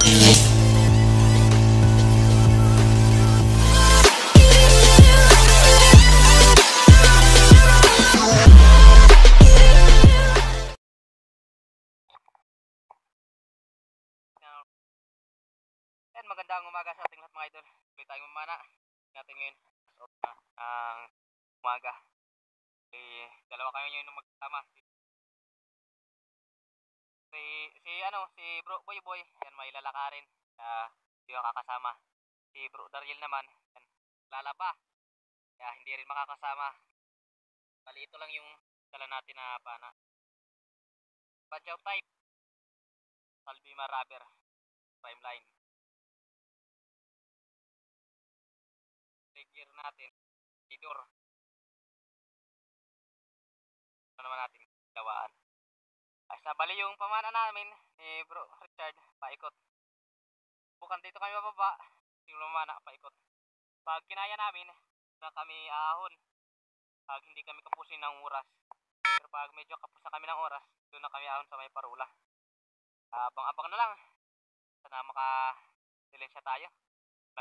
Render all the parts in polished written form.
Yan, magandang umaga sa ating lahat mga idol. Tuloy tayong mamana natin ngayon ang umaga. Dalawa kayo ngayon magkasama. Si Bro Boy, yan may lalakarin. Hindi makakasama. Si Bro Daryl naman, yan, lalaba. Kaya hindi rin makakasama. Bali ito lang yung dala natin na pana. Badjaw type. Salvima rubber. Prime line. Gear natin. Tidor. Ano naman natin gawaan. Bali yung pamana namin ni Bro Richard, paikot. Bukan dito kami bababa, yung lumana, paikot. Pag kinaya namin, na kami ahon. Pag hindi kami kapusin ng oras. Pero pag medyo kapos na kami ng oras, doon na kami ahon sa may parula. Abang-abang na lang. Sana maka-silensya tayo.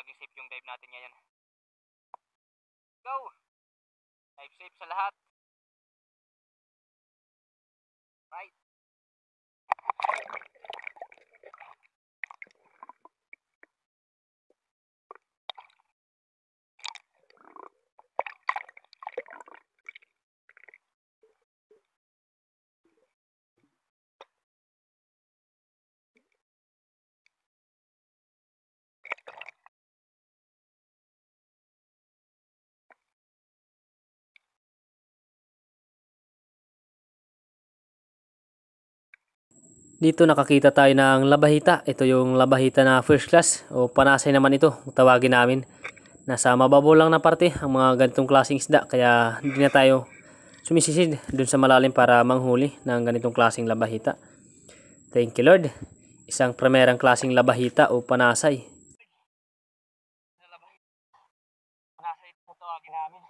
Maging safe yung dive natin ngayon. Go! Dive safe sa lahat. Right. Dito nakakita tayo ng labahita. Ito yung labahita na first class o panasay naman ito, tawagin namin. Nasa mababaw lang na parte ang mga ganitong klaseng isda, kaya hindi na tayo sumisisid dun sa malalim para manghuli ng ganitong klaseng labahita. Thank you Lord. Isang primerang klaseng labahita o panasay. Panasay ito tawagin namin.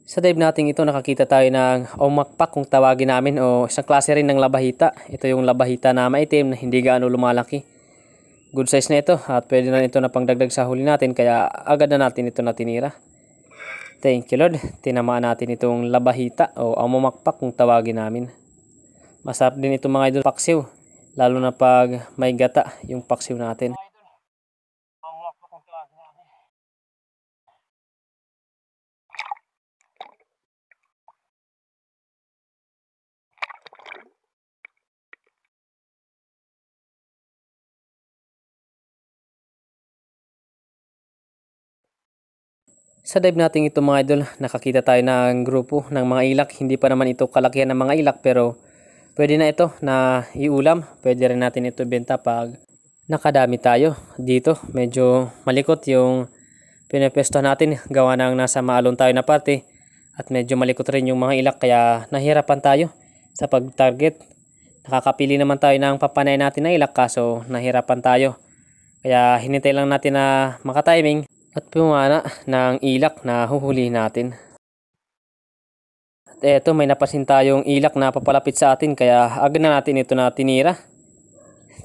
Sa dive natin ito nakakita tayo ng omakpak kung tawagin namin, o isang klase rin ng labahita. Ito yung labahita na maitim na hindi gaano lumalaki. Good size na ito at pwede na ito na pangdagdag sa huli natin, kaya agad na natin ito natinira. Thank you Lord. Tinamaan natin itong labahita o omakpak kung tawagin namin. Masarap din ito mga idol, paksiw. Lalo na pag may gata yung paksiw natin. Sa dive natin ito mga idol, nakakita tayo ng grupo ng mga ilak. Hindi pa naman ito kalakihan ng mga ilak, pero pwede na ito na iulam. Pwede rin natin ito benta pag nakadami tayo. Dito medyo malikot yung pinapwesto natin, gawa ng nasa maalon tayo na parte. At medyo malikot rin yung mga ilak, kaya nahirapan tayo sa pag-target. Nakakapili naman tayo ng papanay natin na ilak, kaso nahirapan tayo. Kaya hinintay lang natin na makatiming at pumana ng ilak na huhuli natin. At eto, may napasin tayong ilak na papalapit sa atin, kaya agad na natin ito na tinira.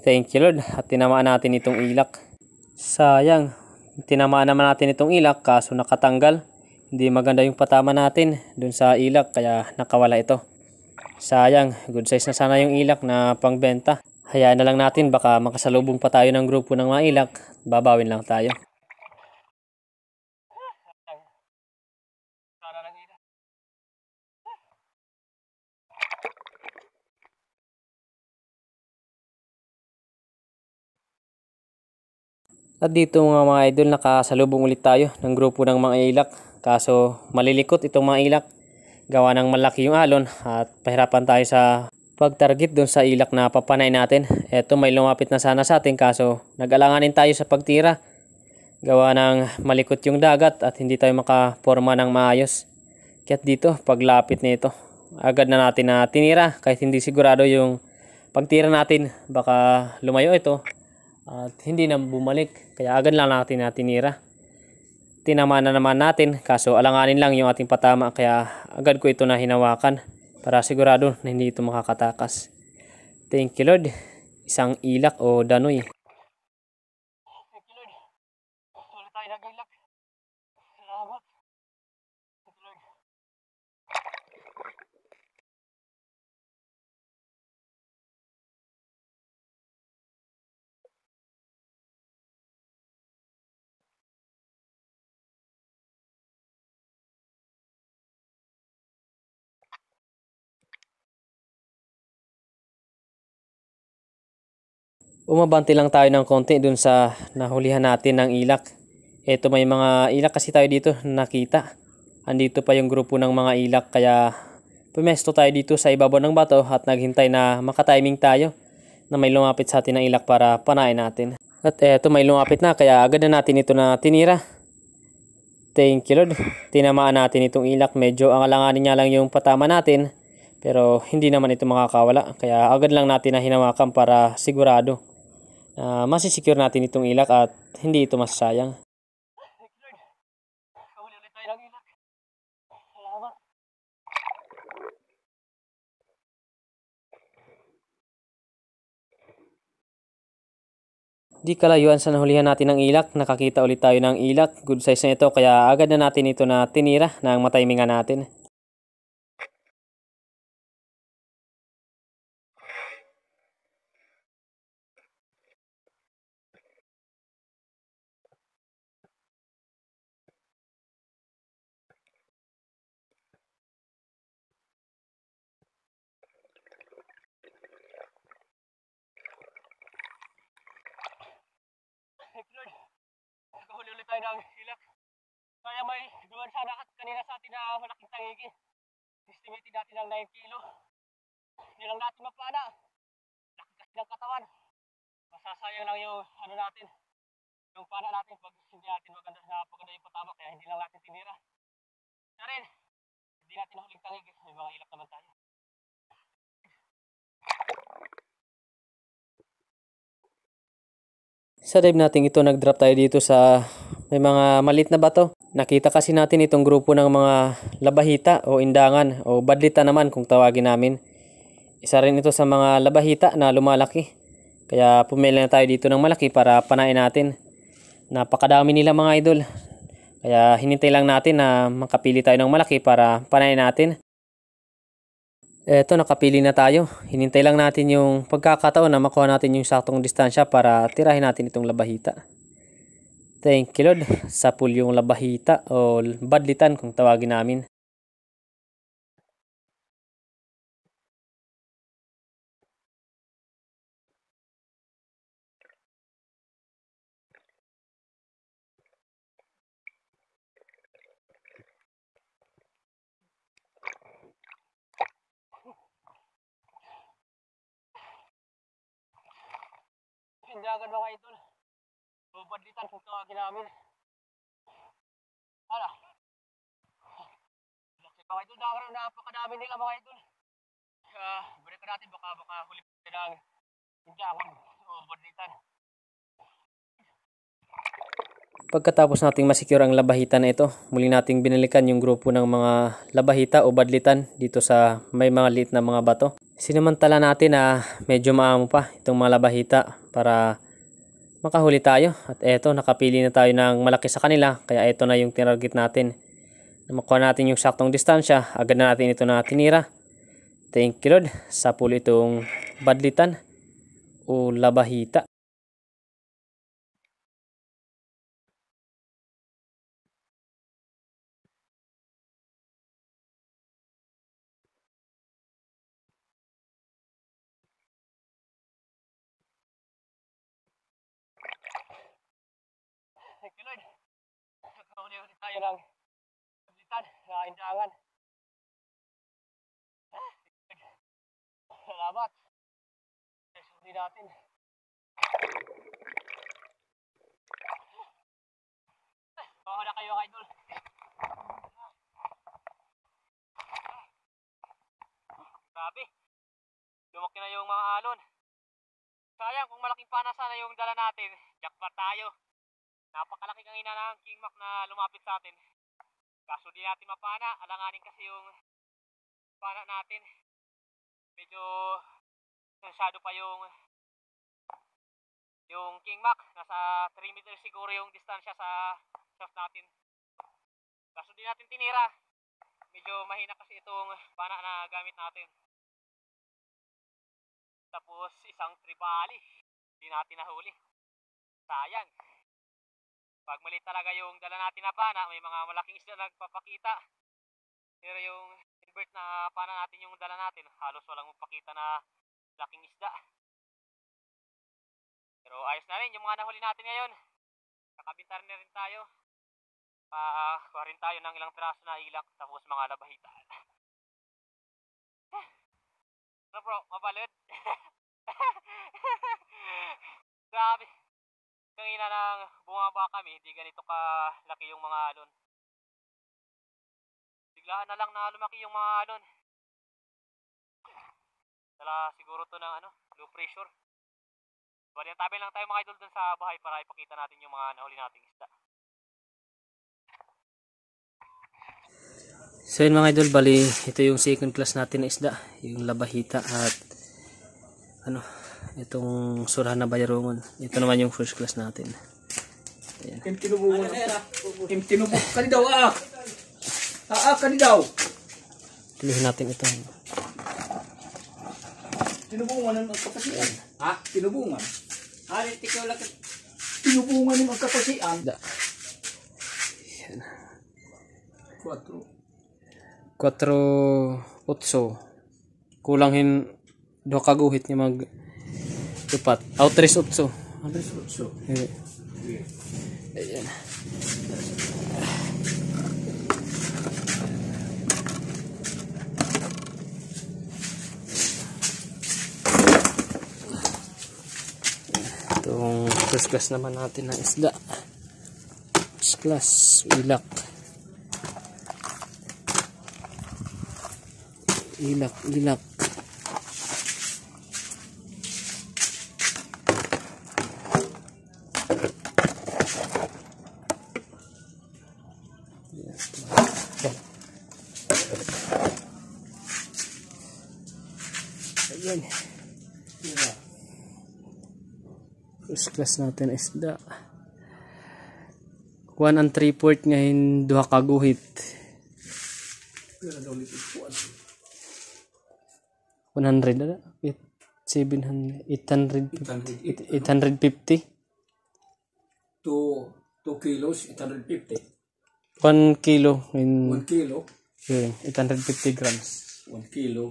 Thank you Lord. At tinamaan natin itong ilak. Sayang, tinamaan naman natin itong ilak kaso nakatanggal. Hindi maganda yung patama natin dun sa ilak, kaya nakawala ito. Sayang, good size na sana yung ilak na pangbenta. Hayaan na lang natin, baka makasalubong pa tayo ng grupo ng mga ilak. Babawin lang tayo. At dito mga idol, nakasalubong ulit tayo ng grupo ng mga ilak. Kaso malilikot itong mga ilak, gawa ng malaki yung alon at pahirapan tayo sa pag-target doon sa ilak na papanay natin. Eto, may lumapit na sana sa atin, kaso nag-alanganin tayo sa pagtira. Gawa ng malikot yung dagat at hindi tayo makaporma ng maayos. Kaya dito, paglapit nito, agad na natin na tinira kahit hindi sigurado yung pagtira natin. Baka lumayo ito at hindi na bumalik, kaya agad lang natin na tinira. tinamaan na naman natin, kaso alanganin lang yung ating patama, kaya agad ko ito na hinawakan para sigurado na hindi ito makakatakas. Thank you Lord. Isang ilak o danoy. Thank you Lord. Ulit tayo nag-ilak. Salamat. Thank you Lord. Umabante lang tayo ng konti dun sa nahulihan natin ng ilak. Ito, may mga ilak kasi tayo dito nakita. Andito pa yung grupo ng mga ilak, kaya pumesto tayo dito sa ibabaw ng bato at naghintay na makatiming tayo na may lumapit sa atin ng ilak para panain natin. At eto, may lumapit na, kaya agad na natin ito na tinira. Thank you Lord. Tinamaan natin itong ilak. Medyo ang alanganin niya lang yung patama natin, pero hindi naman ito makakawala. Kaya agad lang natin na hinawakan para sigurado masisecure natin itong ilak at hindi ito masasayang. Thank you Lord. Kahuli ulit tayo ng ilak. Salamat. Di kalayuan sa nahulihan natin ng ilak, nakakita ulit tayo ng ilak. Good size na ito, kaya agad na natin ito na tinira ng matimingan natin. Thank you Lord. Kahuli ulit tayo ng ilak. Kaya may duwan sana kanina sa atin na malaking tangigi. Estimated natin ng 9 kilo. Hindi lang natin mapana. Laki kasi ng katawan. Masasayang lang yung ano natin. Yung pana natin pag hindi natin napaganda yung patama, kaya hindi lang natin tinira. Na rin, hindi natin nahuling tangigi. May mga ilak naman tayo. Sa dive natin ito, nag-drop tayo dito sa may mga maliit na bato. Nakita kasi natin itong grupo ng mga labahita o indangan o badlita naman kung tawagin namin. Isa rin ito sa mga labahita na lumalaki. Kaya pumili na tayo dito ng malaki para panain natin. Napakadami nila mga idol. Kaya hinintay lang natin na makapili tayo ng malaki para panain natin. Eto, nakapili na tayo. Hinintay lang natin yung pagkakataon na makuha natin yung saktong distansya para tirahin natin itong labahita. Thank you Lord. Sapul yung labahita o badlitan kung tawagin namin. Hindi agad mga idol. Bubadlitan kung tawagin namin. Hala. Laki mga idol. Napakadami nila mga idol. Balikan natin, baka huli pa ng indangan o badlitan. Pagkatapos nating masecure ang labahita na ito, muli nating binalikan yung grupo ng mga labahita o badlitan dito sa may mga liit na mga bato. Sinamantala natin na medyo maamo pa itong mga labahita para makahuli tayo. At eto, nakapili na tayo ng malaki sa kanila, kaya ito na yung tinarget natin. Na makuha natin yung saktong distansya, agad na natin ito na tinira. Thank you Lord. Sapul itong badlitan o labahita. Thank you Lord. Nakahuli ulit tayo ng badlitan na indangan. Salamat. Huli natin. Baka na kayo idol. Grabe. Lumaki na yung mga alon. Sayang kung malaking pana sana yung dala natin. Jackpot tayo. Napakalaki kanina ng King Mac na lumapit sa atin. Kaso di natin mapana. Alanganin kasi yung pana natin. Medyo masyado pa yung King Mac. Nasa 3 meters siguro yung distansya sa shaft natin. Kaso di natin tinira. Medyo mahina kasi itong pana na gamit natin. Tapos isang tribali. Di natin nahuli. Sayang. Pag maliit talaga yung dala natin na pana, may mga malaking isda nagpapakita. Pero yung invert na pana natin yung dala natin, halos walang magpakita na laking isda. Pero ayos na rin yung mga nahuli natin ngayon. Kakabintar na rin tayo. Kuha rin tayo ng ilang piraso na ilak, tapos mga labahita. Ano bro, mabalod? Grabe. Kanina nang bumaba kami, hindi ganito kalaki yung mga alon. Biglaan na lang na lumaki yung mga alon. Dala siguro to ng low pressure. Bali, tabi lang tayo mga idol dun sa bahay para ipakita natin yung mga nahuli nating isda. So yun mga idol, bali ito yung second class natin na isda, yung labahita at itong surahan na bayarungon. Ito naman yung first class natin. Ayan. Tinubungan kani daw kani daw. Tuloy natin ito. Tinubungan ng kapasian. Ha? Tinubungan. Tikaw lang. Tinubungan ng kapasian. Da. Ayan. 4. 4-8. Kulanghin 2 kaguhit niya mag tupat. 3-8. 3. Ayan. Itong first class naman natin na isda. First class, ilak. Ilak. Ayan. First class natin isda. 1 and 3/4 ngayon 2 kaguhit. 100 na 700 850 2 kilos 850. 1 kilo in 1 kilo 850 grams. 1 kilo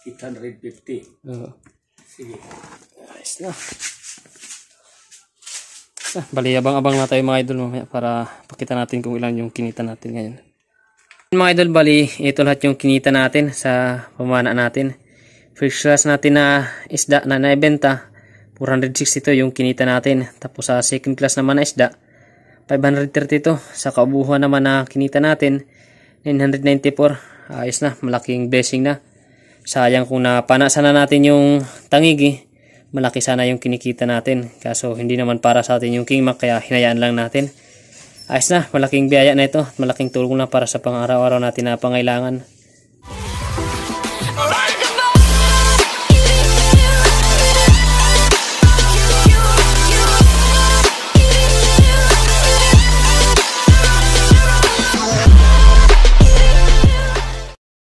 850. Sige. Ayos na. Bali, abang-abang na tayo mga idol mamaya para pakita natin kung ilan yung kinita natin ngayon. Mga idol, bali, ito lahat yung kinita natin sa pamana natin. First class natin na isda na naibenta, 462 yung kinita natin. Tapos sa second class naman na isda, 532. Sa kaubuhan naman na kinita natin, 994. Ayos na, malaking blessing na. Sayang kung napana sana natin yung tangigi, malaki sana yung kinikita natin. Kaso hindi naman para sa atin yung King Mac, kaya hinayaan lang natin. Ayos na, malaking biyaya na ito at malaking tulong na para sa pang-araw-araw natin na pangailangan.